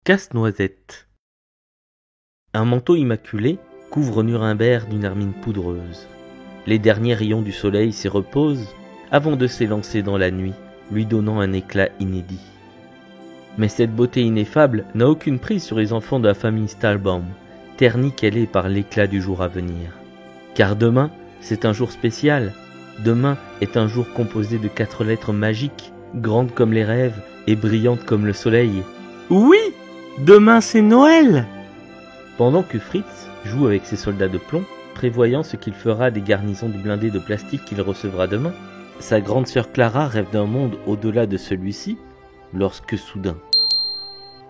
Casse-noisette. Un manteau immaculé couvre Nuremberg d'une hermine poudreuse. Les derniers rayons du soleil s'y reposent avant de s'élancer dans la nuit, lui donnant un éclat inédit. Mais cette beauté ineffable n'a aucune prise sur les enfants de la famille Stahlbaum, ternie qu'elle est par l'éclat du jour à venir. Car demain, c'est un jour spécial. Demain est un jour composé de 4 lettres magiques, grandes comme les rêves et brillantes comme le soleil. Oui, demain c'est Noël! Pendant que Fritz joue avec ses soldats de plomb, prévoyant ce qu'il fera des garnisons de blindés de plastique qu'il recevra demain, sa grande sœur Clara rêve d'un monde au-delà de celui-ci, lorsque soudain...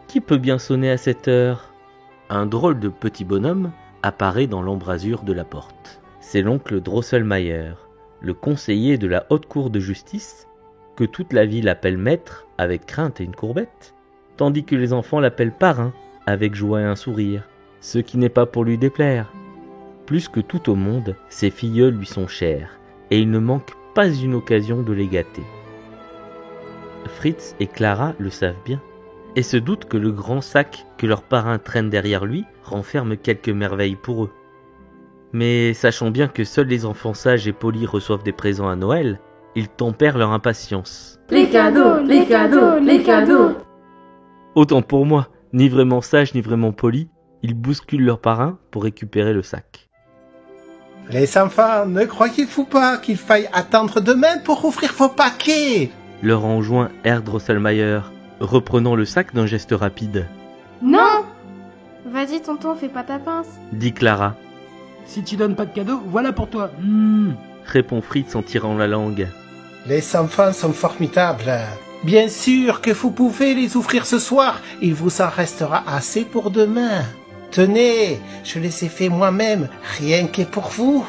Qui peut bien sonner à cette heure? Un drôle de petit bonhomme apparaît dans l'embrasure de la porte. C'est l'oncle Drosselmayer, le conseiller de la haute cour de justice, que toute la ville appelle maître avec crainte et une courbette, tandis que les enfants l'appellent parrain avec joie et un sourire, ce qui n'est pas pour lui déplaire. Plus que tout au monde, ses filleuls lui sont chers, et il ne manque pas une occasion de les gâter. Fritz et Clara le savent bien, et se doutent que le grand sac que leur parrain traîne derrière lui renferme quelques merveilles pour eux. Mais sachant bien que seuls les enfants sages et polis reçoivent des présents à Noël, ils tempèrent leur impatience. Les cadeaux, les cadeaux, les cadeaux! Autant pour moi, ni vraiment sage ni vraiment poli, ils bousculent leur parrain pour récupérer le sac. Les enfants, ne croyez-vous pas qu'il faille attendre demain pour ouvrir vos paquets? Leur enjoint Herr Drosselmayer, reprenant le sac d'un geste rapide. Non! Vas-y tonton, fais pas ta pince. Dit Clara. Si tu donnes pas de cadeau, voilà pour toi. Répond Fritz en tirant la langue. Les enfants sont formidables. Bien sûr que vous pouvez les ouvrir ce soir. Il vous en restera assez pour demain. Tenez, je les ai faits moi-même, rien que pour vous.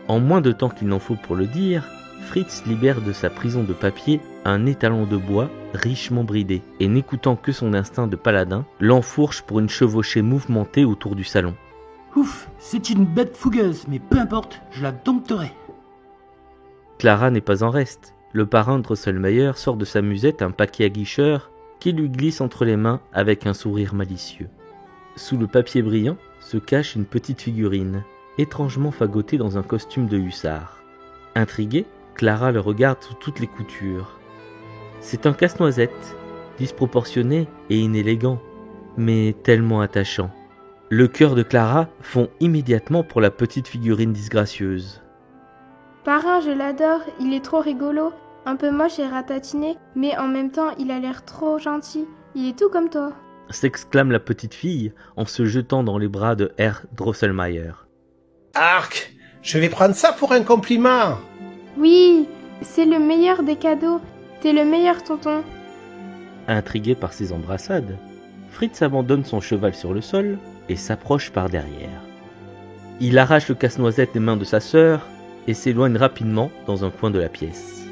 En moins de temps qu'il n'en faut pour le dire, Fritz libère de sa prison de papier un étalon de bois richement bridé, et n'écoutant que son instinct de paladin, l'enfourche pour une chevauchée mouvementée autour du salon. Ouf, c'est une bête fougueuse, mais peu importe, je la dompterai. Clara n'est pas en reste. Le parrain Drosselmayer sort de sa musette un paquet aguicheur qui lui glisse entre les mains avec un sourire malicieux. Sous le papier brillant se cache une petite figurine, étrangement fagotée dans un costume de hussard. Intriguée, Clara le regarde sous toutes les coutures. C'est un casse-noisette, disproportionné et inélégant, mais tellement attachant. Le cœur de Clara fond immédiatement pour la petite figurine disgracieuse. Parrain, je l'adore, il est trop rigolo, un peu moche et ratatiné, mais en même temps il a l'air trop gentil, il est tout comme toi. S'exclame la petite fille en se jetant dans les bras de Herr Drosselmayer. Arc, je vais prendre ça pour un compliment. Oui, c'est le meilleur des cadeaux, t'es le meilleur tonton. Intrigué par ces embrassades, Fritz abandonne son cheval sur le sol et s'approche par derrière. Il arrache le casse-noisette des mains de sa sœur et s'éloigne rapidement dans un coin de la pièce.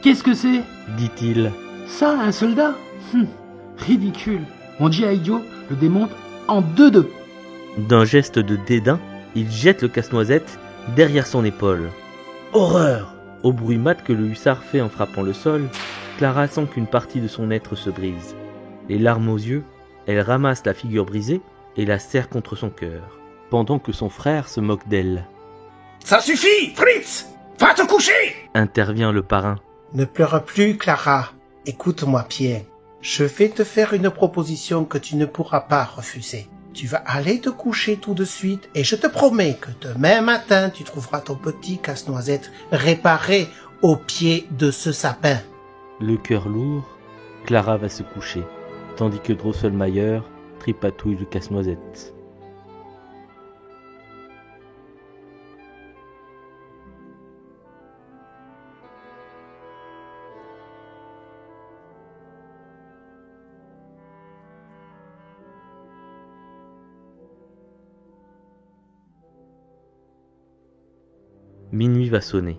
Qu'est-ce que c'est? Dit-il. Ça, un soldat? Ridicule. Mon G.I. Joe le démonte en 2-2. D'un geste de dédain, il jette le casse-noisette derrière son épaule. Horreur! Au bruit mat que le hussard fait en frappant le sol, Clara sent qu'une partie de son être se brise. Les larmes aux yeux, elle ramasse la figure brisée et la serre contre son cœur, pendant que son frère se moque d'elle. Ça suffit, Fritz! Va te coucher! Intervient le parrain. Ne pleure plus, Clara. Écoute-moi bien. Je vais te faire une proposition que tu ne pourras pas refuser. Tu vas aller te coucher tout de suite et je te promets que demain matin, tu trouveras ton petit casse-noisette réparé au pied de ce sapin. Le cœur lourd, Clara va se coucher, tandis que Drosselmayer tripatouille le casse-noisette. Minuit va sonner.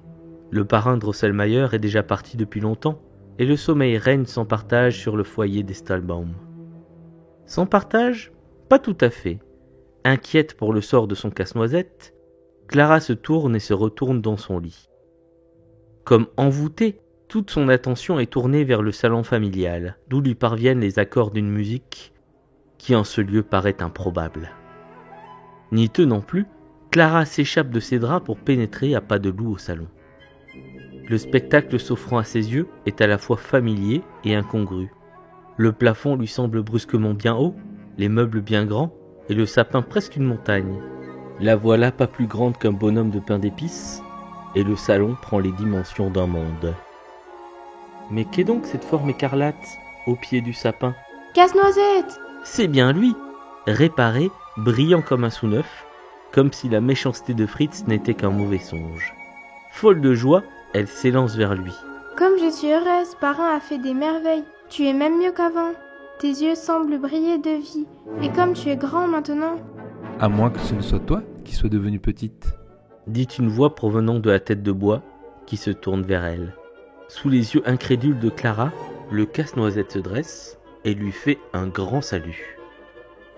Le parrain Drosselmayer est déjà parti depuis longtemps, et le sommeil règne sans partage sur le foyer des Stahlbaum. Sans partage? Pas tout à fait. Inquiète pour le sort de son casse-noisette, Clara se tourne et se retourne dans son lit. Comme envoûtée, toute son attention est tournée vers le salon familial, d'où lui parviennent les accords d'une musique qui en ce lieu paraît improbable. N'y tenant plus, Clara s'échappe de ses draps pour pénétrer à pas de loup au salon. Le spectacle s'offrant à ses yeux est à la fois familier et incongru. Le plafond lui semble brusquement bien haut, les meubles bien grands, et le sapin presque une montagne. La voilà pas plus grande qu'un bonhomme de pain d'épices, et le salon prend les dimensions d'un monde. Mais qu'est donc cette forme écarlate, au pied du sapin ? Casse-noisette! C'est bien lui, réparé, brillant comme un sous-neuf, comme si la méchanceté de Fritz n'était qu'un mauvais songe. Folle de joie, elle s'élance vers lui. Comme je suis heureuse, parrain a fait des merveilles. Tu es même mieux qu'avant. Tes yeux semblent briller de vie. Et comme tu es grand maintenant... À moins que ce ne soit toi qui sois devenue petite. Dit une voix provenant de la tête de bois qui se tourne vers elle. Sous les yeux incrédules de Clara, le casse-noisette se dresse et lui fait un grand salut.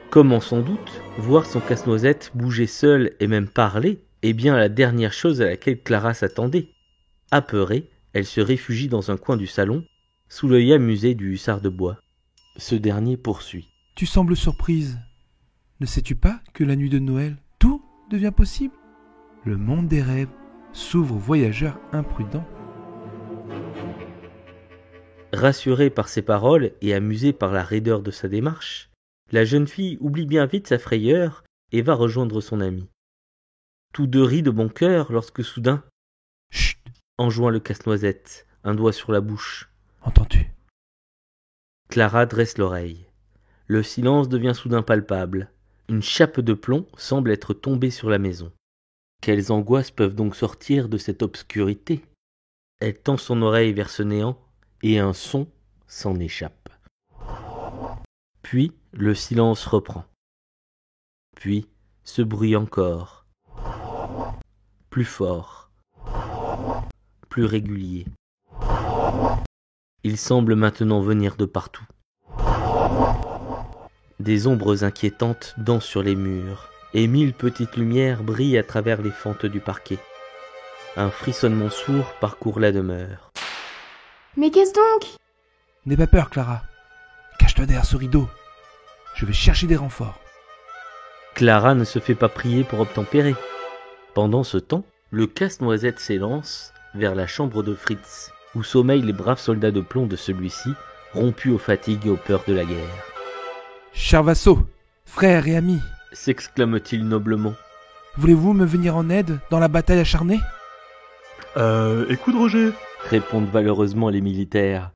Comment sans doute voir son casse-noisette bouger seul et même parler est bien la dernière chose à laquelle Clara s'attendait. Apeurée, elle se réfugie dans un coin du salon, sous l'œil amusé du hussard de bois. Ce dernier poursuit. Tu sembles surprise. Ne sais-tu pas que la nuit de Noël, tout devient possible ? Le monde des rêves s'ouvre aux voyageurs imprudents. Rassurée par ses paroles et amusée par la raideur de sa démarche, la jeune fille oublie bien vite sa frayeur et va rejoindre son ami. Tous deux rient de bon cœur lorsque soudain... Chut ! Enjoint le casse-noisette, un doigt sur la bouche. Entends-tu ? Clara dresse l'oreille. Le silence devient soudain palpable. Une chape de plomb semble être tombée sur la maison. Quelles angoisses peuvent donc sortir de cette obscurité ? Elle tend son oreille vers ce néant, et un son s'en échappe. Puis le silence reprend. Puis ce bruit encore. Plus fort. Plus régulier. Il semble maintenant venir de partout. Des ombres inquiétantes dansent sur les murs, et 1000 petites lumières brillent à travers les fentes du parquet. Un frissonnement sourd parcourt la demeure. Mais qu'est-ce donc ? N'aie pas peur, Clara. Cache-toi derrière ce rideau. Je vais chercher des renforts. Clara ne se fait pas prier pour obtempérer. Pendant ce temps, le casse-noisette s'élance vers la chambre de Fritz, où sommeillent les braves soldats de plomb de celui-ci, rompus aux fatigues et aux peurs de la guerre. Chers vassaux, frères et amis, s'exclame-t-il noblement. Voulez-vous me venir en aide dans la bataille acharnée ? Écoute Roger, Répondent valeureusement les militaires.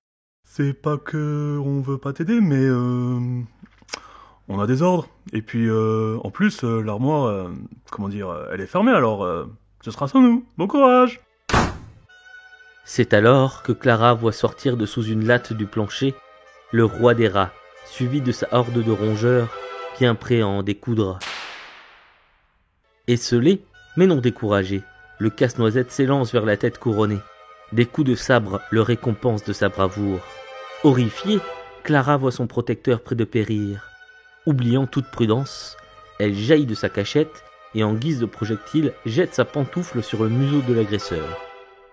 c'est pas que on veut pas t'aider, mais on a des ordres. Et puis en plus, l'armoire, elle est fermée, alors ce sera sans nous. Bon courage. C'est alors que Clara voit sortir de sous une latte du plancher le roi des rats, suivi de sa horde de rongeurs, bien prêts à en découdre. Esselé, mais non découragé, le casse-noisette s'élance vers la tête couronnée. Des coups de sabre le récompensent de sa bravoure. Horrifiée, Clara voit son protecteur près de périr. Oubliant toute prudence, elle jaillit de sa cachette et en guise de projectile jette sa pantoufle sur le museau de l'agresseur.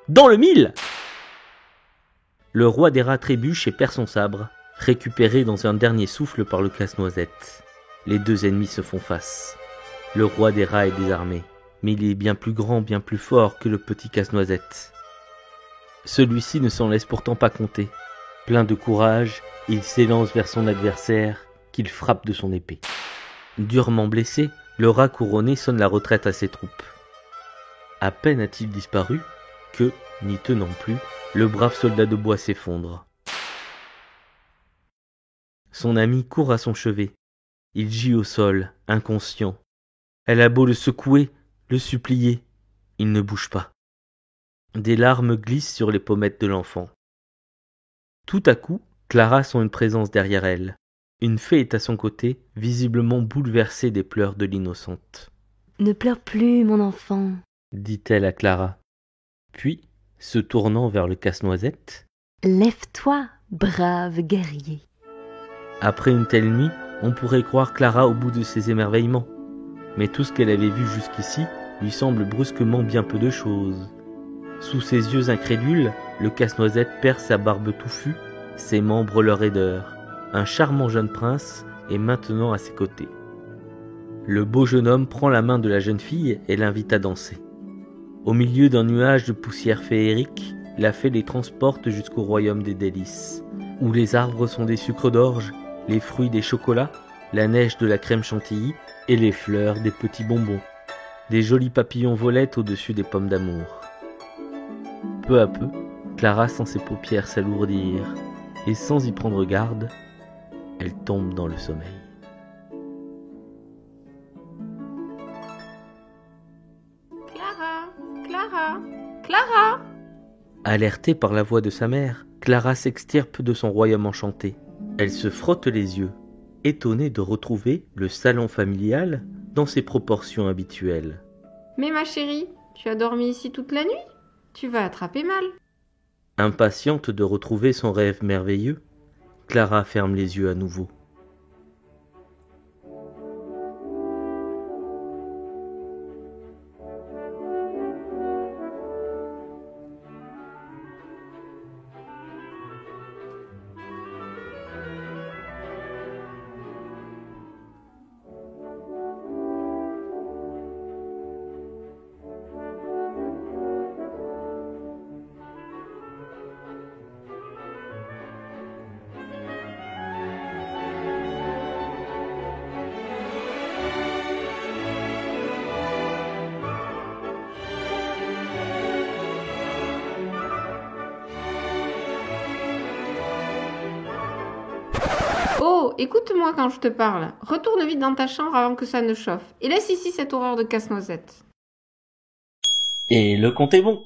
Dans le mille ! Le roi des rats trébuche et perd son sabre, récupéré dans un dernier souffle par le casse-noisette. Les deux ennemis se font face. Le roi des rats est désarmé, mais il est bien plus grand, bien plus fort que le petit casse-noisette. Celui-ci ne s'en laisse pourtant pas compter. Plein de courage, il s'élance vers son adversaire, qu'il frappe de son épée. Durement blessé, le rat couronné sonne la retraite à ses troupes. À peine a-t-il disparu que, n'y tenant plus, le brave soldat de bois s'effondre. Son ami court à son chevet. Il gît au sol, inconscient. Elle a beau le secouer, le supplier, il ne bouge pas. Des larmes glissent sur les pommettes de l'enfant. Tout à coup, Clara sent une présence derrière elle. Une fée est à son côté, visiblement bouleversée des pleurs de l'innocente. « Ne pleure plus, mon enfant, » dit-elle à Clara. Puis, se tournant vers le casse-noisette, « Lève-toi, brave guerrier. » Après une telle nuit, on pourrait croire Clara au bout de ses émerveillements. Mais tout ce qu'elle avait vu jusqu'ici lui semble brusquement bien peu de choses. Sous ses yeux incrédules, le casse-noisette perd sa barbe touffue, ses membres leur raideur. Un charmant jeune prince est maintenant à ses côtés. Le beau jeune homme prend la main de la jeune fille et l'invite à danser. Au milieu d'un nuage de poussière féerique, la fée les transporte jusqu'au royaume des délices, où les arbres sont des sucres d'orge, les fruits des chocolats, la neige de la crème chantilly et les fleurs des petits bonbons. Des jolis papillons volaient au-dessus des pommes d'amour. Peu à peu, Clara sent ses paupières s'alourdir, et sans y prendre garde, elle tombe dans le sommeil. Clara, Clara, Clara! Alertée par la voix de sa mère, Clara s'extirpe de son royaume enchanté. Elle se frotte les yeux, étonnée de retrouver le salon familial dans ses proportions habituelles. Mais ma chérie, tu as dormi ici toute la nuit? Tu vas attraper mal. Impatiente de retrouver son rêve merveilleux, Clara ferme les yeux à nouveau. Oh, écoute-moi quand je te parle. Retourne vite dans ta chambre avant que ça ne chauffe. Et laisse ici cette horreur de casse-noisette. Et le compte est bon.